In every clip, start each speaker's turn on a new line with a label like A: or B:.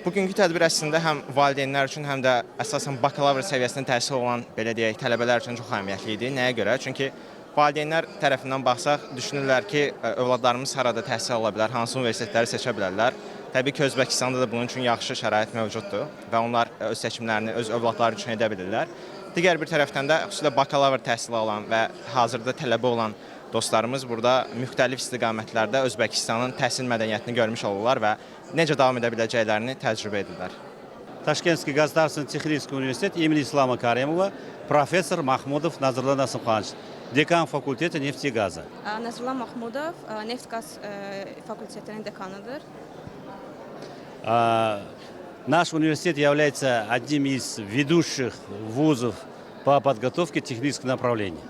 A: Bugünkü tədbir əslində həm valideynlər üçün, həm də əsasən bakalavr səviyyəsində təhsil olan, belə deyək, tələbələr üçün çox əhəmiyyətli idi. Nəyə görə? Çünki valideynlər tərəfindən baxsaq, düşünürlər ki, övladlarımız harada təhsil ala bilər, hansı universitetləri seçə bilərlər. Təbii ki, Özbəkistanda da bunun üçün yaxşı şərait mövcuddur və onlar öz seçimlərini öz övladları üçün edə bilirlər. Digər bir tərəfdən də xüsusilə bakalavr təhsili alan və hazırda tələbə olan dostlarımız burada müxtəlif istiqamətlərdə Özbəkistanın təhsil mədəniyyətini görmüş olurlar və necə davam edə biləcəklərini təcrübə edirlər.
B: Ташкентский государственный технический университет имени Ислама Каримова, профессор Махмудов Назырлан Асымханович, dekan fakülteti neft и газа.
C: Nazırlan Mahmudov neft-qaz fakültetinin dekanıdır.
B: Наш университет является одним из ведущих вузов по подготовке технического направления.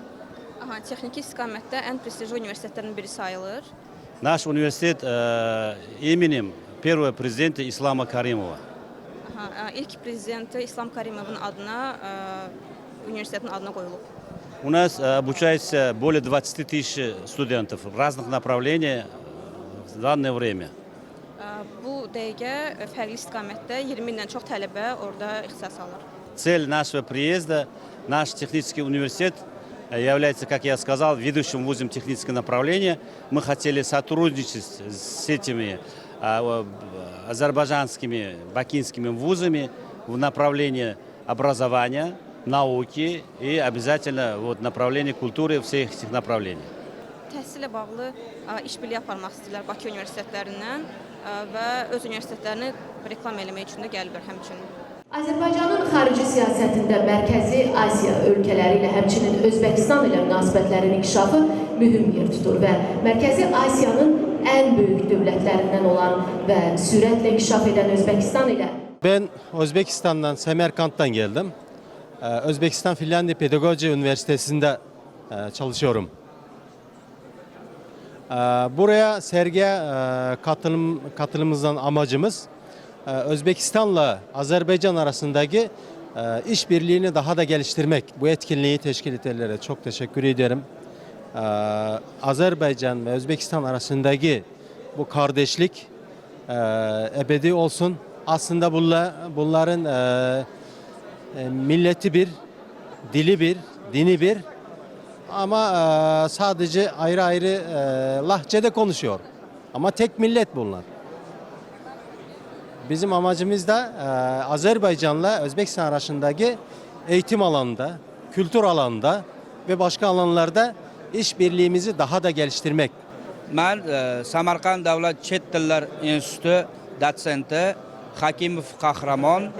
C: Texniki istiqamətdə ən prestijli universitetlərin biri sayılır.
B: Наш университет именем первого президента Ислама Каримова.
C: İlk prezidenti İslam Karimovun adına universitetin adına qoyulub.
B: У нас обучается более 20 тысяч студентов в разных направлениях в данное время.
C: Bu dəqiqə fərqli istiqamətdə 20 mindən çox tələbə orada ixtisas alır.
B: Цель нашего приезда, наш технический университет является, как я сказал, ведущим вузом технического направления. Мы хотели сотрудничать с этими азербайджанскими, бакинскими вузами в направлении образования, науки и обязательно направлении культуры всех этих направлений.
C: Təhsillə bağlı işbirliyi aparmaq istəyirlər Bakı universitetlərindən və öz universitetlərini reklam eləmək üçün də gəliblər həmçinin.
D: Azərbaycanın xarici siyasətində Mərkəzi Asiya ölkələri ilə həmçinin Özbəkistan ilə münasibətlərin inkişafı mühüm yer tutur və Mərkəzi Asiyanın ən böyük dövlətlərindən olan və sürətlə inkişaf edən Özbekistan ile.
E: Ben Özbekistan'dan, Semerkant'tan geldim. Özbekistan Finlandiya Pedagoji Üniversitesi'nde çalışıyorum. Buraya sergiye katılımımızdan amacımız Özbekistan'la Azerbaycan arasındaki işbirliğini daha da geliştirmek. Bu etkinliği teşkil edenlere çok teşekkür ederim. Azerbaycan ve Özbekistan arasındaki bu kardeşlik ebedi olsun. Aslında bunların milleti bir, dili bir, dini bir ama sadece ayrı ayrı lahçede konuşuyor. Ama tek millet bunlar. Bizim amacımız da Azerbaycan'la Özbekistan arasındaki eğitim alanında, kültür alanında ve başka alanlarda işbirliğimizi daha da geliştirmek.
F: Ben Samarqand Davlat Chet Tillar Instituti dotsenti Hakimov Qahramon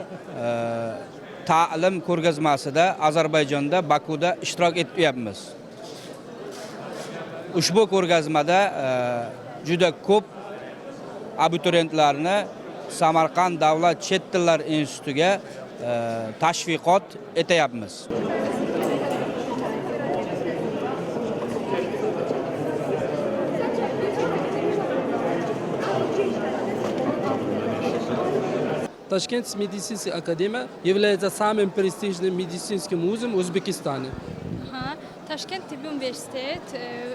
F: ta'lim ko'rgazmasida Ozarbayjonda Bakuda ishtirok etyapmiz. Ushbu ko'rgazmada juda ko'p abituriyentlarni Samarqand Davlat Chet Tillar Institutiga tashviqot etyapmiz.
G: Ташкентская медицинская академия является самым престижным медицинским вузом в Özbekistane.
H: Taşkent Tıbbi Üniversitet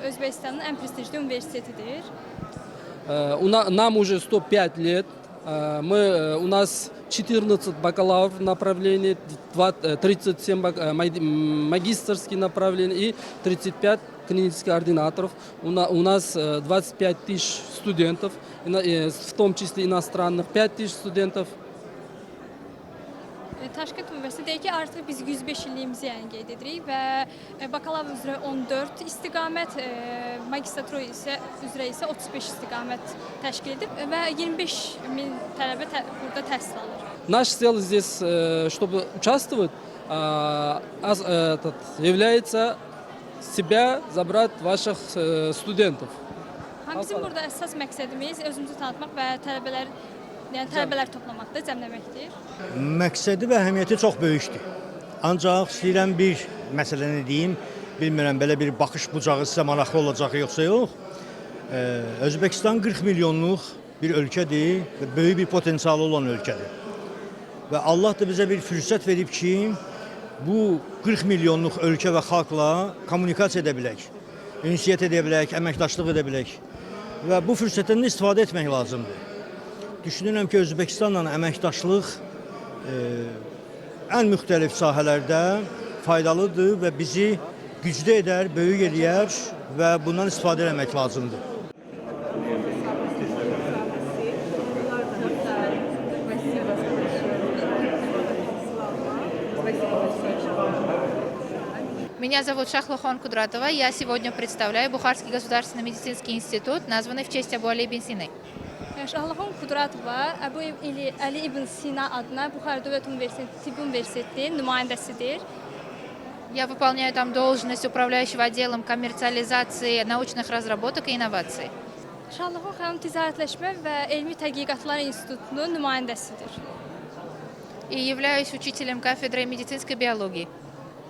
H: Özbekistan'ın en prestijli üniversitetidir.
G: Нам уже 105 лет. У нас 14 бакалавр направлений, 37 магистерских направлений и 35 клинических ординаторов. У нас 25 тысяч студентов, в том числе иностранных, 5 тысяч студентов.
H: Taşkent Üniversitesi ki artık biz 105 illiyimizi yəni qeyd edirik və bakalavr üzrə 14 istiqamət, magistratura üzrə isə 35 istiqamət təşkil edib və 25 min tələbə burada təhsil alır.
G: Наш цел здесь, чтобы участвовать, является себя забрать ваших студентов.
H: Bizim burada əsas məqsədimiz özümüzü tanıtmaq və tələbələr toplamaqdır, cəmləməkdir.
I: Məqsədi və əhəmiyyəti çox böyükdür. Ancaq istəyirəm bir məsələni deyim, bilmirəm belə bir baxış bucağı sizə maraqlı olacaq yoxsa yox. Özbəkistan 40 milyonluq bir ölkədir və böyük bir potensialı olan ölkədir. Və Allah da bizə bir fürsət verib ki, bu 40 milyonluq ölkə və xalqla kommunikasiya edə bilək, ünsiyyət edə bilək, əməkdaşlıq edə bilək və bu fürsətdən istifadə etmək lazımdır. düşünürəm ki, Özbəkistanla əməkdaşlıq ən müxtəlif sahələrdə faydalıdır və bizi güclü edər, böyük eləyər və bundan istifadə etmək lazımdır.
J: Меня зовут Шахлохон Кудратова. Я сегодня представляю Бухарский государственный медицинский институт, названный в честь Абу Али ибн Сины.
H: Şahlahon Qudratova Əbu Ali ibn Sina adına Buxar Dövlət Universiteti Tibb Universitetinin nümayəndəsidir.
J: Я выполняю там должность управляющего отделом коммерциализации научных разработок и инноваций.
H: Şahlahon xanım Ticarətləşmə və Elmi Tədqiqatlar İnstitutunun nümayəndəsidir.
J: И являюсь учителем кафедры медицинской биологии.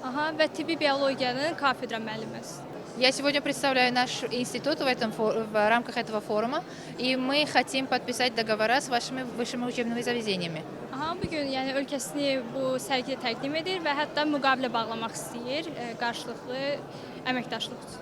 H: Aha, və tibbi biologiyanın kafedra müəlliməsidir.
J: Я сегодня представляю наш институт в рамках этого форума, и мы хотим подписать договора с вашими высшими учебными заведениями.
H: Aha, bu gün yəni ölkəsini bu sərgidə təqdim edir və hətta müqavilə bağlamaq istəyir qarşılıqlı əməkdaşlıq üçün.